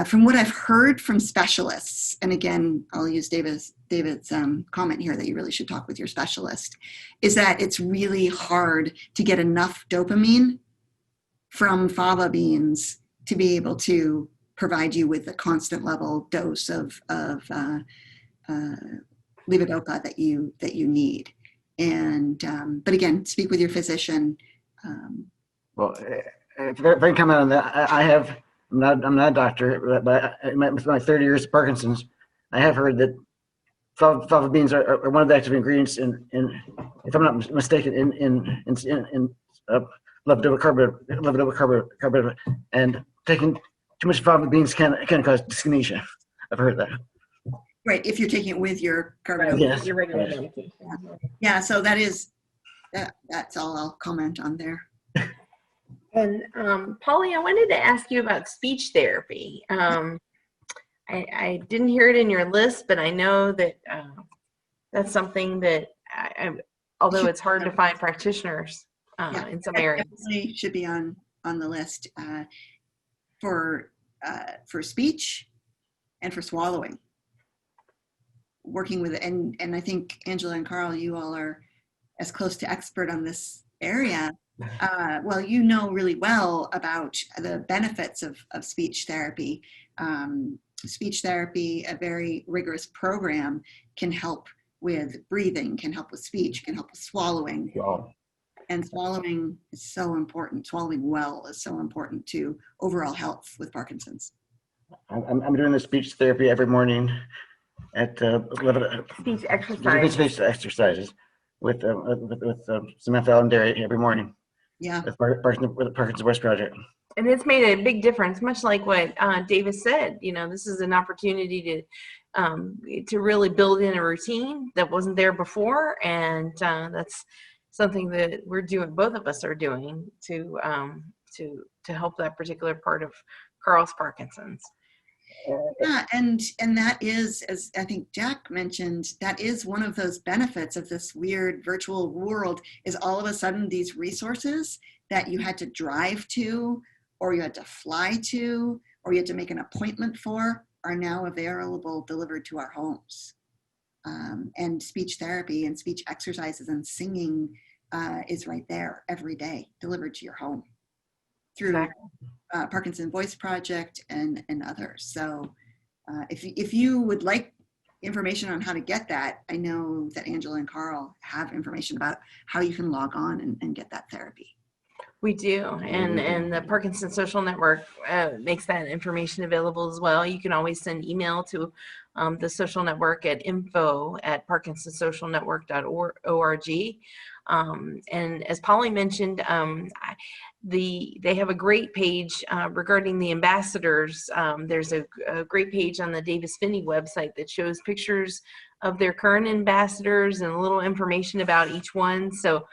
From what I've heard from specialists, and again, I'll use David's comment here that you really should talk with your specialist, is that it's really hard to get enough dopamine from fava beans to be able to provide you with a constant level dose of levodopa that you need. And but again, speak with your physician. Well, if I can comment on that, I'm not a doctor, but with my 30 years of Parkinson's, I have heard that fava beans are one of the active ingredients in if I'm not mistaken, in levodopa carbidopa, and taking too much fava beans can cause dyskinesia. I've heard that. Right, if you're taking it with your carbidopa. Yes. Your regular medication. Yeah, so that's all I'll comment on there. And Polly, I wanted to ask you about speech therapy. I didn't hear it in your list, but I know that that's something that, although it's hard to find practitioners in some areas. Definitely should be on the list for speech and for swallowing. Working with, and I think Angela and Carl, you all are as close to expert on this area. Well, you know really well about the benefits of speech therapy. Speech therapy, a very rigorous program, can help with breathing, can help with speech, can help with swallowing. Wow. And swallowing is so important. Swallowing well is so important to overall health with Parkinson's. I'm doing the speech therapy every morning at Speech exercise. speech exercises with Samantha Allenderry every morning. Yeah. With the Parkinson's Voice Project. And it's made a big difference, much like what Davis said. You know, this is an opportunity to really build in a routine that wasn't there before, and that's something that we're doing. Both of us are doing to help that particular part of Carl's Parkinson's. Yeah, and that is, as I think Jack mentioned, that is one of those benefits of this weird virtual world, is all of a sudden these resources that you had to drive to, or you had to fly to, or you had to make an appointment for, are now available, delivered to our homes. And speech therapy and speech exercises and singing is right there every day, delivered to your home through Exactly. Parkinson Voice Project and others. So if you would like information on how to get that, I know that Angela and Carl have information about how you can log on and get that therapy. We do, and the Parkinson Social Network makes that information available as well. You can always send email to the social network at info@parkinsonsocialnetwork.org. And as Polly mentioned, they have a great page regarding the ambassadors. There's a great page on the Davis Phinney website that shows pictures of their current ambassadors and a little information about each one. So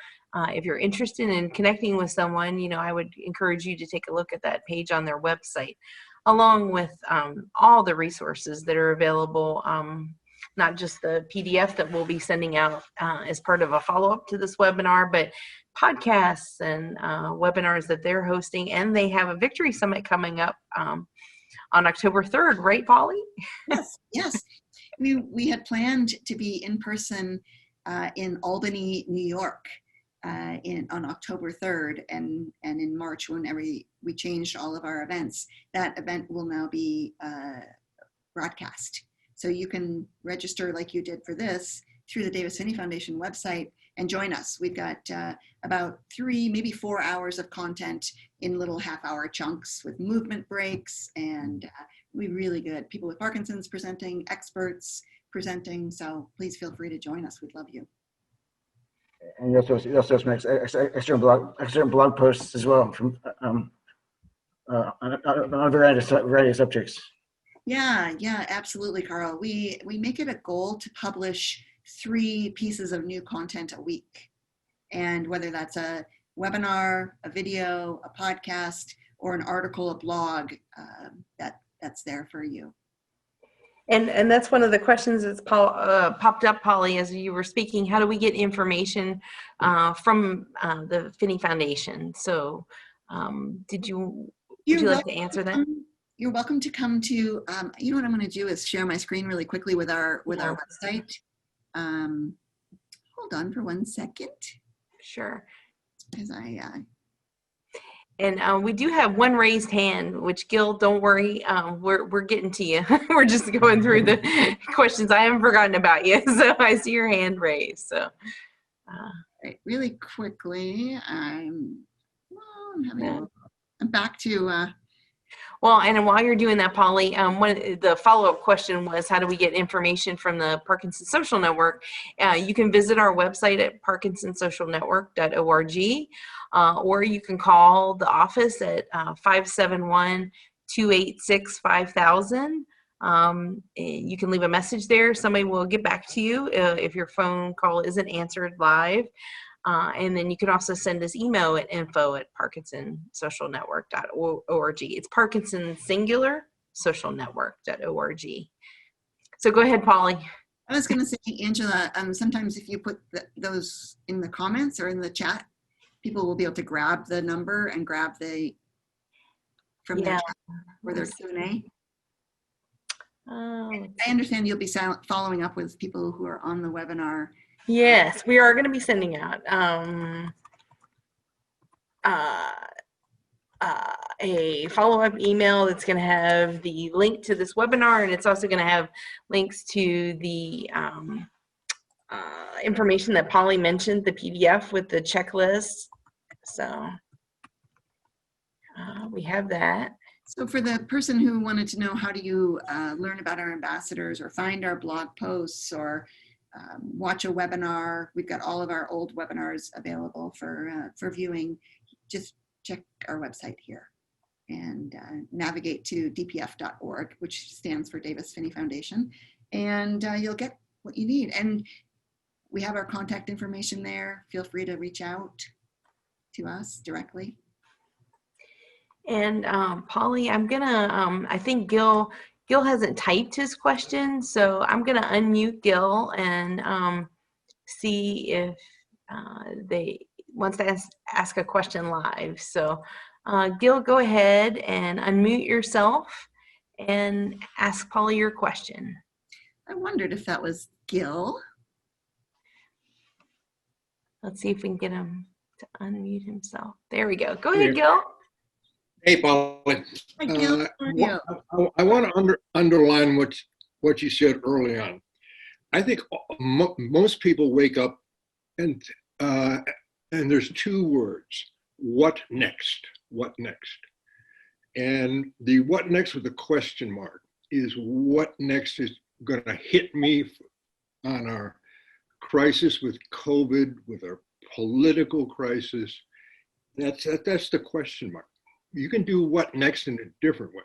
if you're interested in connecting with someone, I would encourage you to take a look at that page on their website, along with all the resources that are available, not just the PDF that we'll be sending out as part of a follow-up to this webinar, but podcasts and webinars that they're hosting. And they have a Victory Summit coming up on October 3rd, right, Polly? Yes. We had planned to be in person in Albany, New York, on October 3rd, and in March, whenever we changed all of our events. That event will now be broadcast. So you can register like you did for this through the Davis Phinney Foundation website and join us. We've got about 3, maybe 4 hours of content in little half-hour chunks with movement breaks, and we really good people with Parkinson's presenting, experts presenting. So please feel free to join us. We'd love you. And you also make external blog posts as well from on a variety of subjects. Yeah, absolutely, Carl. We make it a goal to publish 3 pieces of new content a week, and whether that's a webinar, a video, a podcast, or an article, a blog, that's there for you. And that's one of the questions that's popped up, Polly, as you were speaking. How do we get information from the Phinney Foundation? So would you like to answer that? You're welcome to come to, what I'm going to do is share my screen really quickly with our website. Hold on for 1 second. Sure. As And we do have one raised hand, which Gil, don't worry, we're getting to you. We're just going through the questions. I haven't forgotten about you, so I see your hand raised. So, right, really quickly, I'm back to. Well, and while you're doing that, Polly, the follow-up question was, how do we get information from the Parkinson Social Network? You can visit our website at parkinsonsocialnetwork.org, or you can call the office at 571-286-5000. You can leave a message there. Somebody will get back to you if your phone call isn't answered live. And then you can also send us email at info@parkinsonsocialnetwork.org. It's Parkinson singular socialnetwork.org. So go ahead, Polly. I was going to say, Angela, sometimes if you put those in the comments or in the chat, people will be able to grab the number and grab from their chat or their Q&A. I understand you'll be following up with people who are on the webinar. Yes, we are going to be sending out a follow-up email that's going to have the link to this webinar, and it's also going to have links to the information that Polly mentioned, the PDF with the checklist. So we have that. So for the person who wanted to know, how do you learn about our ambassadors or find our blog posts or watch a webinar, we've got all of our old webinars available for viewing. Just check our website here and navigate to dpf.org, which stands for Davis Phinney Foundation, and you'll get what you need. And we have our contact information there. Feel free to reach out to us directly. And Polly, I'm gonna, I think Gil, Gil hasn't typed his question, so I'm going to unmute Gil and see if they wants to ask a question live. So Gil, go ahead and unmute yourself and ask Polly your question. I wondered if that was Gil. Let's see if we can get him to unmute himself. There we go. Go ahead, Gil. Hey, Polly. Hi, Gil. How are you? I want to underline what you said early on. I think most people wake up and there's two words: what next? What next? And the what next with a question mark is what next is going to hit me on our crisis with COVID, with our political crisis. That's the question mark. You can do what next in a different way,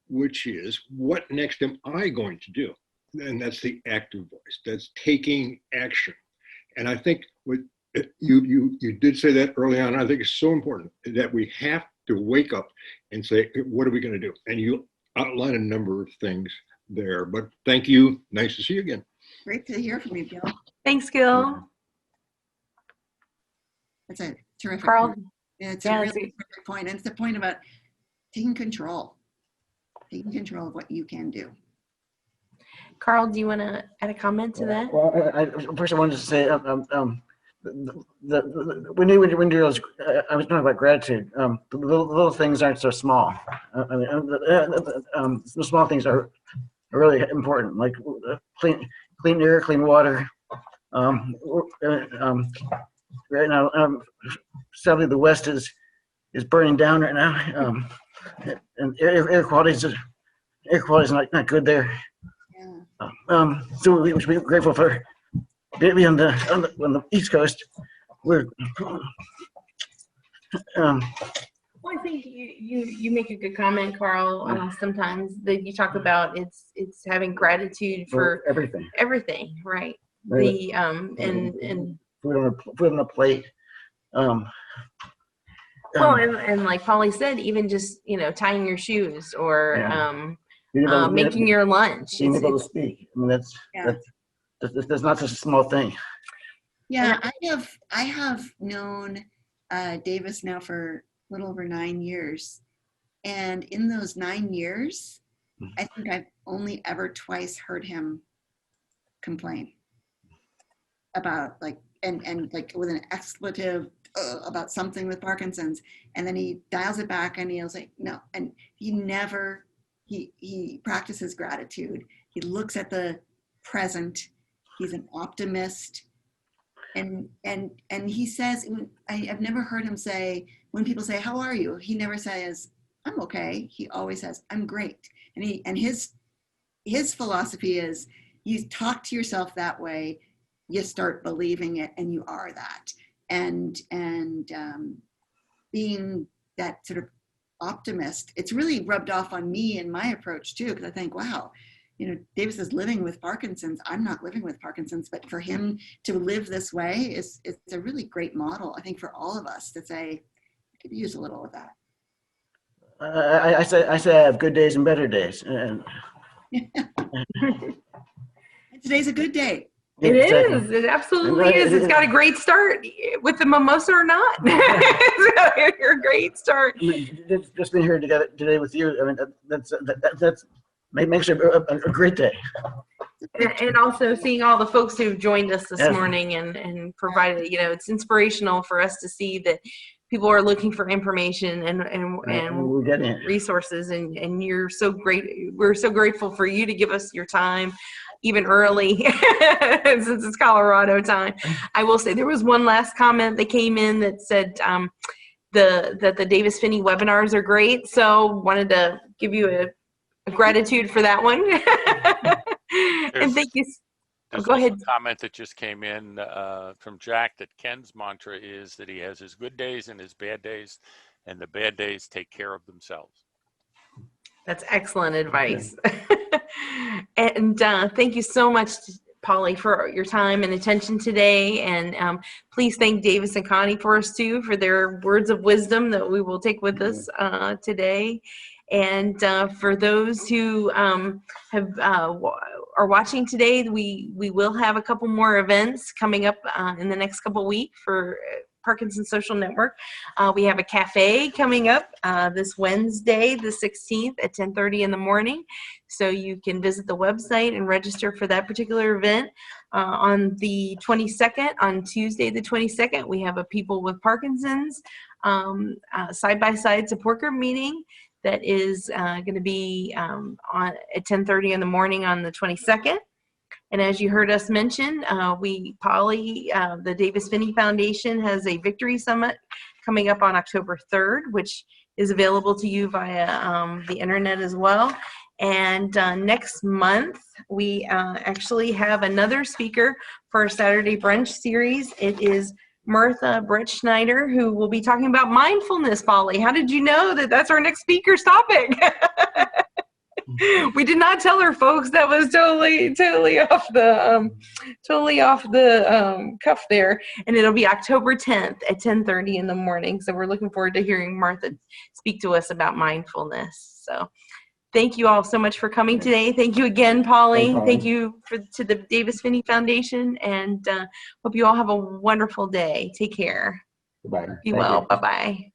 which is what next am I going to do? And that's the active voice. That's taking action. And I think what you did say that early on. I think it's so important that we have to wake up and say, what are we going to do? And you outline a number of things there. But thank you. Nice to see you again. Great to hear from you, Gil. Thanks, Gil. That's a terrific Carl. point. Yeah, it's Yeah, a that's really terrific point. And it's the point about taking control of what you can do. Carl, do you want to add a comment to that? Well, first I wanted to say, when you was, I was talking about gratitude. The little things aren't so small. The small things are really important, like clean air, clean water. Right now, sadly, the West is burning down right now, and air quality is not good there. Yeah. So we should be grateful for maybe on the East Coast. We're Well, I think you make a good comment, Carl. Sometimes that you talk about it's having gratitude for everything, right? The and food on a plate. Well, and like Polly said, even just tying your shoes or making your lunch. Being able to speak. I mean, that's not just a small thing. Yeah, I have known Davis now for a little over 9 years. And in those 9 years, I think I've only ever twice heard him complain about and with an expletive about something with Parkinson's. And then he dials it back and he'll say, no. And he practices gratitude. He looks at the present. He's an optimist. And he says, I've never heard him say, when people say, how are you? He never says, I'm okay. He always says, I'm great. And his philosophy is, you talk to yourself that way, you start believing it, and you are that. And being that sort of optimist, it's really rubbed off on me and my approach too, because I think, wow, Davis is living with Parkinson's. I'm not living with Parkinson's, but for him to live this way it's a really great model, I think, for all of us to say, I could use a little of that. I say I have good days and better days. And today's a good day. It is. It absolutely is. It's got a great start with the mimosa or not. So you're a great start. Just being here together today with you, I mean, that's makes it a great day. And also seeing all the folks who've joined us this morning and provided, it's inspirational for us to see that people are looking for information and resources, and you're so great. We're so grateful for you to give us your time, even early, since it's Colorado time. I will say there was one last comment that came in that said that the Davis Phinney webinars are great. So wanted to give you a gratitude for that one. And thank you. Go ahead. A comment that just came in from Jack that Ken's mantra is that he has his good days and his bad days, and the bad days take care of themselves. That's excellent advice. And thank you so much, Polly, for your time and attention today. And please thank Davis and Connie for us too, for their words of wisdom that we will take with us today. And for those who are watching today, we will have a couple more events coming up in the next couple weeks for Parkinson Social Network. We have a cafe coming up this Wednesday, the 16th at 10:30 in the morning. So you can visit the website and register for that particular event. On the 22nd, on Tuesday the 22nd, we have a People with Parkinson's side-by-side support group meeting that is going to be at 10:30 in the morning on the 22nd. And as you heard us mention, the Davis Phinney Foundation has a Victory Summit coming up on October 3rd, which is available to you via the internet as well. And next month, we actually have another speaker for our Saturday Brunch series. It is Martha Brettschneider, who will be talking about mindfulness, Polly. How did you know that that's our next speaker's topic? We did not tell her, folks. That was totally off the cuff there. And it'll be October 10th at 10:30 in the morning. So we're looking forward to hearing Martha speak to us about mindfulness. So thank you all so much for coming today. Thank you again, Polly. Thank you to the Davis Phinney Foundation, and hope you all have a wonderful day. Take care. Goodbye. Be Thank well. you. Bye-bye.